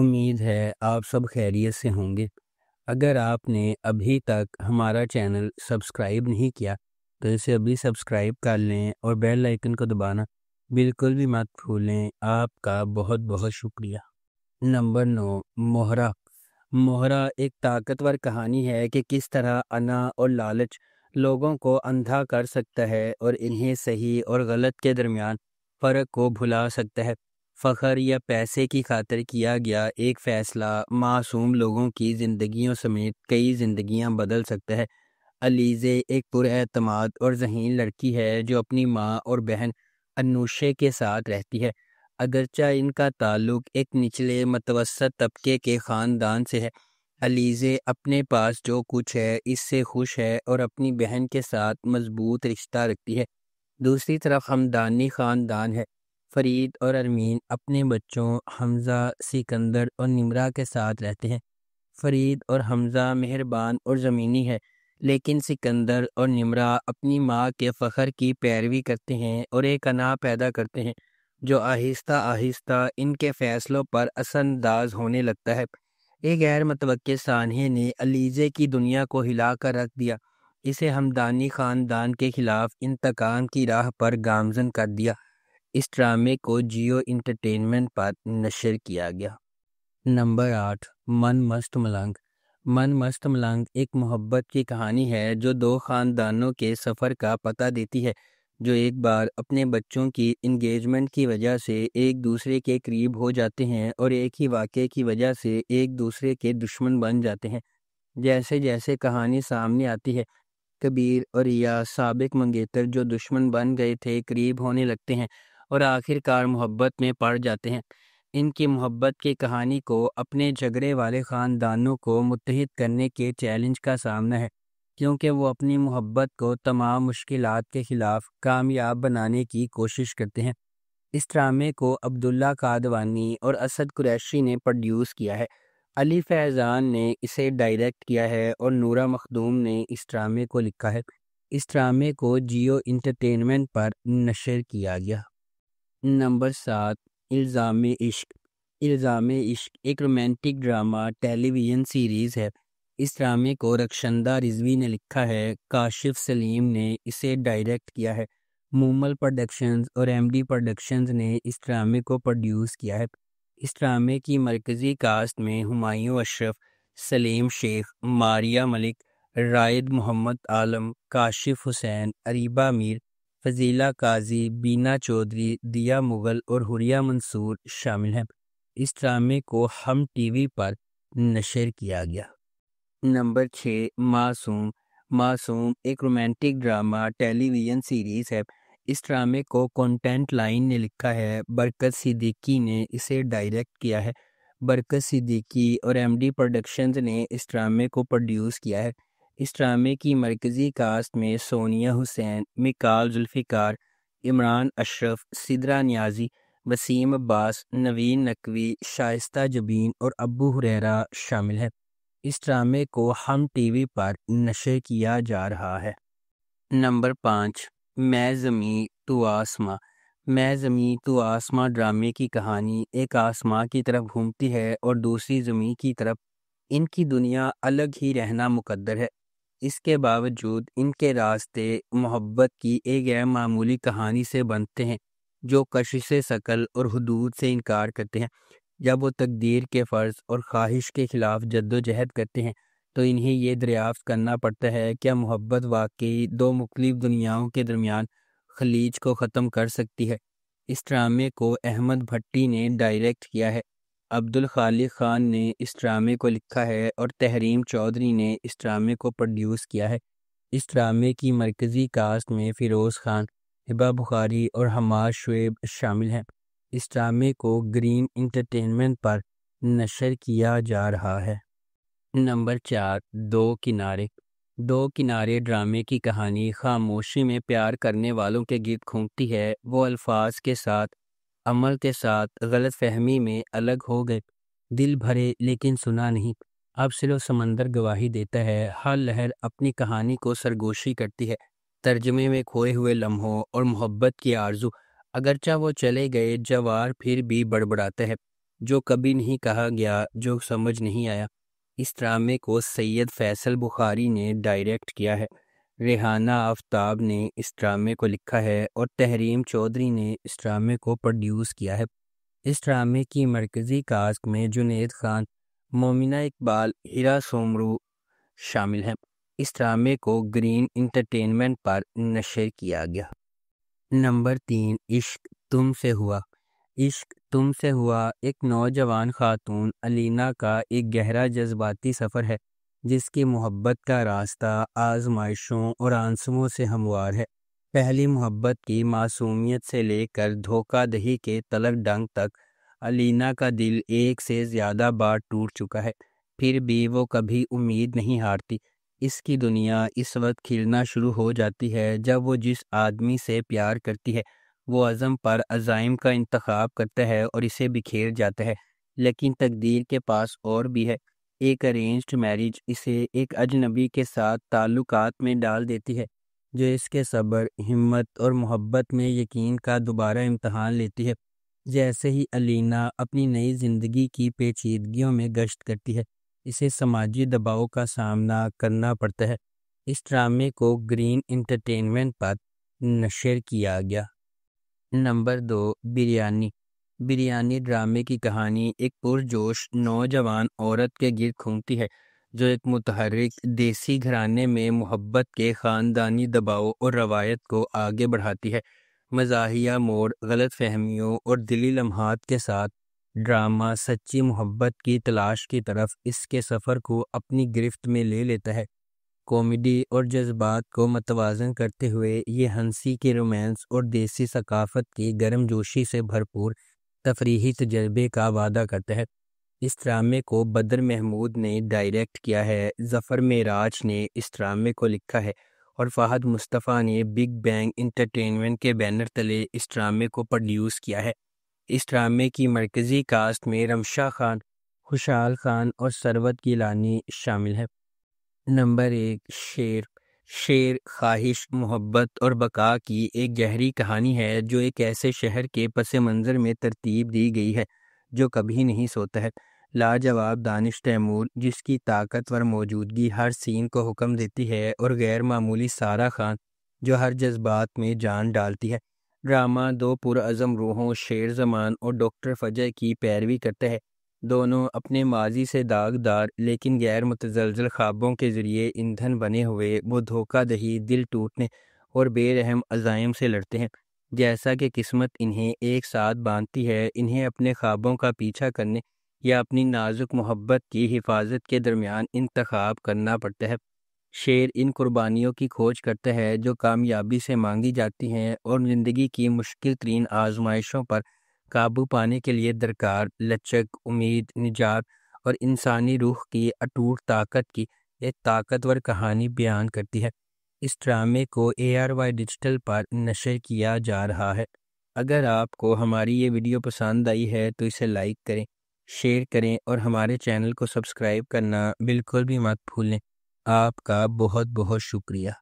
امید ہے آپ سب خیریت سے ہوں گے۔ اگر آپ نے ابھی تک ہمارا چینل سبسکرائب نہیں کیا تو اسے ابھی سبسکرائب کر لیں اور بیل آئکن کو دبانا بالکل بھی مت بھولیں۔ آپ کا بہت بہت شکریہ۔ نمبر 9، موہرا۔ موہرا ایک طاقتور کہانی ہے کہ کس طرح انا اور لالچ لوگوں کو اندھا کر سکتا ہے اور انہیں صحیح اور غلط کے درمیان فرق کو بھلا سکتا ہے۔ فخر یا پیسے کی خاطر کیا گیا ایک فیصلہ معصوم لوگوں کی زندگیوں سمیت کئی زندگیاں بدل سکتا ہے۔ علیزے ایک پر اعتماد اور ذہین لڑکی ہے جو اپنی ماں اور بہن انوشے کے ساتھ رہتی ہے۔ اگرچہ ان کا تعلق ایک نچلے متوسط طبقے کے خاندان سے ہے، علیزے اپنے پاس جو کچھ ہے اس سے خوش ہے اور اپنی بہن کے ساتھ مضبوط رشتہ رکھتی ہے۔ دوسری طرف ہمدانی خاندان ہے۔ فرید اور ارمین اپنے بچوں حمزہ، سکندر اور نمرہ کے ساتھ رہتے ہیں۔ فرید اور حمزہ مہربان اور زمینی ہے، لیکن سکندر اور نمرہ اپنی ماں کے فخر کی پیروی کرتے ہیں اور ایک انا پیدا کرتے ہیں جو آہستہ آہستہ ان کے فیصلوں پر اثر انداز ہونے لگتا ہے۔ ایک غیر متوقع سانحے نے علیزے کی دنیا کو ہلا کر رکھ دیا، اسے ہمدانی خاندان کے خلاف انتقام کی راہ پر گامزن کر دیا۔ اس ڈرامے کو جیو انٹرٹینمنٹ پر نشر کیا گیا۔ نمبر 8، من مست ملنگ۔ من مست ملنگ ایک محبت کی کہانی ہے جو دو خاندانوں کے سفر کا پتہ دیتی ہے جو ایک بار اپنے بچوں کی انگیجمنٹ کی وجہ سے ایک دوسرے کے قریب ہو جاتے ہیں اور ایک ہی واقعے کی وجہ سے ایک دوسرے کے دشمن بن جاتے ہیں۔ جیسے جیسے کہانی سامنے آتی ہے، کبیر اور ریا سابق منگیتر جو دشمن بن گئے تھے قریب ہونے لگتے ہیں اور آخر کار محبت میں پڑ جاتے ہیں۔ ان کی محبت کی کہانی کو اپنے جھگڑے والے خاندانوں کو متحد کرنے کے چیلنج کا سامنا ہے، کیونکہ وہ اپنی محبت کو تمام مشکلات کے خلاف کامیاب بنانے کی کوشش کرتے ہیں۔ اس ڈرامے کو عبداللہ قادوانی اور اسد قریشی نے پروڈیوس کیا ہے۔ علی فیضان نے اسے ڈائریکٹ کیا ہے اور نورہ مخدوم نے اس ڈرامے کو لکھا ہے۔ اس ڈرامے کو جیو انٹرٹینمنٹ پر نشر کیا گیا۔ نمبر 7، الزام عشق۔ الزام عشق ایک رومانٹک ڈرامہ ٹیلی ویژن سیریز ہے۔ اس ڈرامے کو رخشندہ رضوی نے لکھا ہے، کاشف سلیم نے اسے ڈائریکٹ کیا ہے۔ مومل پروڈکشنز اور ایم ڈی پروڈکشنز نے اس ڈرامے کو پروڈیوس کیا ہے۔ اس ڈرامے کی مرکزی کاسٹ میں ہمایوں اشرف، سلیم شیخ، ماریہ ملک، رائد محمد عالم، کاشف حسین، اریبہ میر، فضیلہ قاضی، بینا چودھری، دیا مغل اور حوریہ منصور شامل ہیں۔ اس ڈرامے کو ہم ٹی وی پر نشر کیا گیا۔ نمبر 6، معصوم۔ معصوم ایک رومانٹک ڈرامہ ٹیلی ویژن سیریز ہے۔ اس ڈرامے کو کنٹینٹ لائن نے لکھا ہے، برکت صدیقی نے اسے ڈائریکٹ کیا ہے۔ برکت صدیقی اور ایم ڈی پروڈکشنز نے اس ڈرامے کو پروڈیوس کیا ہے۔ اس ڈرامے کی مرکزی کاسٹ میں سونیہ حسین، مکال ذوالفقار، عمران اشرف، سدرا نیازی، وسیم عباس، نوین نقوی، شائستہ جبین اور ابو ہریرہ شامل ہیں۔ اس ڈرامے کو ہم ٹی وی پر نشر کیا جا رہا ہے۔ نمبر 5، میں زمیں تو آسماں۔ میں زمیں تو آسماں ڈرامے کی کہانی ایک آسماں کی طرف گھومتی ہے اور دوسری زمیں کی طرف۔ ان کی دنیا الگ ہی رہنا مقدر ہے، اس کے باوجود ان کے راستے محبت کی ایک غیر معمولی کہانی سے بنتے ہیں جو کشش ثقل اور حدود سے انکار کرتے ہیں۔ جب وہ تقدیر کے فرض اور خواہش کے خلاف جد و جہد کرتے ہیں تو انہیں یہ دریافت کرنا پڑتا ہے کیا محبت واقعی دو مختلف دنیاؤں کے درمیان خلیج کو ختم کر سکتی ہے۔ اس ڈرامے کو احمد بھٹی نے ڈائریکٹ کیا ہے، عبد الخالق خان نے اس ڈرامے کو لکھا ہے اور تحریم چودھری نے اس ڈرامے کو پروڈیوس کیا ہے۔ اس ڈرامے کی مرکزی کاسٹ میں فیروز خان، ہبہ بخاری اور حماد شعیب شامل ہیں۔ اس ڈرامے کو گرین انٹرٹینمنٹ پر نشر کیا جا رہا ہے۔ نمبر 4، دو کنارے۔ دو کنارے ڈرامے کی کہانی خاموشی میں پیار کرنے والوں کے گرد گھومتی ہے۔ وہ الفاظ کے ساتھ عمل کے ساتھ غلط فہمی میں الگ ہو گئے، دل بھرے لیکن سنا نہیں۔ اب سیل و سمندر گواہی دیتا ہے، ہر لہر اپنی کہانی کو سرگوشی کرتی ہے۔ ترجمے میں کھوئے ہوئے لمحوں اور محبت کی آرزو، اگرچہ وہ چلے گئے جوار پھر بھی بڑبڑاتا ہے۔ جو کبھی نہیں کہا گیا، جو سمجھ نہیں آیا۔ اس ڈرامے کو سید فیصل بخاری نے ڈائریکٹ کیا ہے، ریحانہ آفتاب نے اس ڈرامے کو لکھا ہے اور تحریم چودھری نے اس ڈرامے کو پروڈیوس کیا ہے۔ اس ڈرامے کی مرکزی کاسٹ میں جنید خان، مومنہ اقبال، ہیرا سومرو شامل ہیں۔ اس ڈرامے کو گرین انٹرٹینمنٹ پر نشر کیا گیا۔ نمبر 3، عشق تم سے ہوا۔ عشق تم سے ہوا ایک نوجوان خاتون علینا کا ایک گہرا جذباتی سفر ہے، جس کی محبت کا راستہ آزمائشوں اور آنسوؤں سے ہموار ہے۔ پہلی محبت کی معصومیت سے لے کر دھوکہ دہی کے تلخ ڈنگ تک علینا کا دل ایک سے زیادہ بار ٹوٹ چکا ہے، پھر بھی وہ کبھی امید نہیں ہارتی۔ اس کی دنیا اس وقت کھلنا شروع ہو جاتی ہے جب وہ جس آدمی سے پیار کرتی ہے وہ عزم پر عزائم کا انتخاب کرتا ہے اور اسے بکھیر جاتا ہے، لیکن تقدیر کے پاس اور بھی ہے۔ ایک ارینجڈ میرج اسے ایک اجنبی کے ساتھ تعلقات میں ڈال دیتی ہے، جو اس کے صبر، ہمت اور محبت میں یقین کا دوبارہ امتحان لیتی ہے۔ جیسے ہی علینا اپنی نئی زندگی کی پیچیدگیوں میں گشت کرتی ہے، اسے سماجی دباؤ کا سامنا کرنا پڑتا ہے۔ اس ڈرامے کو گرین انٹرٹینمنٹ پر نشر کیا گیا۔ نمبر 2، بریانی۔ بریانی ڈرامے کی کہانی ایک پرجوش نوجوان عورت کے گرد گھومتی ہے جو ایک متحرک دیسی گھرانے میں محبت کے خاندانی دباؤ اور روایت کو آگے بڑھاتی ہے۔ مزاحیہ موڑ، غلط فہمیوں اور دلی لمحات کے ساتھ ڈرامہ سچی محبت کی تلاش کی طرف اس کے سفر کو اپنی گرفت میں لے لیتا ہے۔ کامیڈی اور جذبات کو متوازن کرتے ہوئے یہ ہنسی کے رومانس اور دیسی ثقافت کی گرم جوشی سے بھرپور تفریحی تجربے کا وعدہ کرتا ہے۔ اس ڈرامے کو بدر محمود نے ڈائریکٹ کیا ہے، ظفر معراج نے اس ڈرامے کو لکھا ہے اور فہد مصطفیٰ نے بگ بینگ انٹرٹینمنٹ کے بینر تلے اس ڈرامے کو پروڈیوس کیا ہے۔ اس ڈرامے کی مرکزی کاسٹ میں رمشا خان، خوشحال خان اور ثروت گیلانی شامل ہیں۔ نمبر 1، شیر۔ شیر خواہش، محبت اور بقا کی ایک گہری کہانی ہے جو ایک ایسے شہر کے پس منظر میں ترتیب دی گئی ہے جو کبھی نہیں سوتا ہے۔ لاجواب دانش تیمور، جس کی طاقتور موجودگی ہر سین کو حکم دیتی ہے، اور غیر معمولی سارہ خان جو ہر جذبات میں جان ڈالتی ہے۔ ڈرامہ دو پرعزم روحوں شیر زمان اور ڈاکٹر فجر کی پیروی کرتا ہے۔ دونوں اپنے ماضی سے داغدار لیکن غیر متزلزل خوابوں کے ذریعے ایندھن بنے ہوئے وہ دھوکہ دہی، دل ٹوٹنے اور بے رحم عزائم سے لڑتے ہیں۔ جیسا کہ قسمت انہیں ایک ساتھ باندھتی ہے، انہیں اپنے خوابوں کا پیچھا کرنے یا اپنی نازک محبت کی حفاظت کے درمیان انتخاب کرنا پڑتا ہے۔ شیر ان قربانیوں کی کھوج کرتا ہے جو کامیابی سے مانگی جاتی ہیں اور زندگی کی مشکل ترین آزمائشوں پر قابو پانے کے لیے درکار لچک، امید، نجات اور انسانی روح کی اٹوٹ طاقت کی ایک طاقتور کہانی بیان کرتی ہے۔ اس ڈرامے کو ARY ڈیجیٹل پر نشر کیا جا رہا ہے۔ اگر آپ کو ہماری یہ ویڈیو پسند آئی ہے تو اسے لائک کریں، شیئر کریں اور ہمارے چینل کو سبسکرائب کرنا بالکل بھی مت بھولیں۔ آپ کا بہت بہت شکریہ۔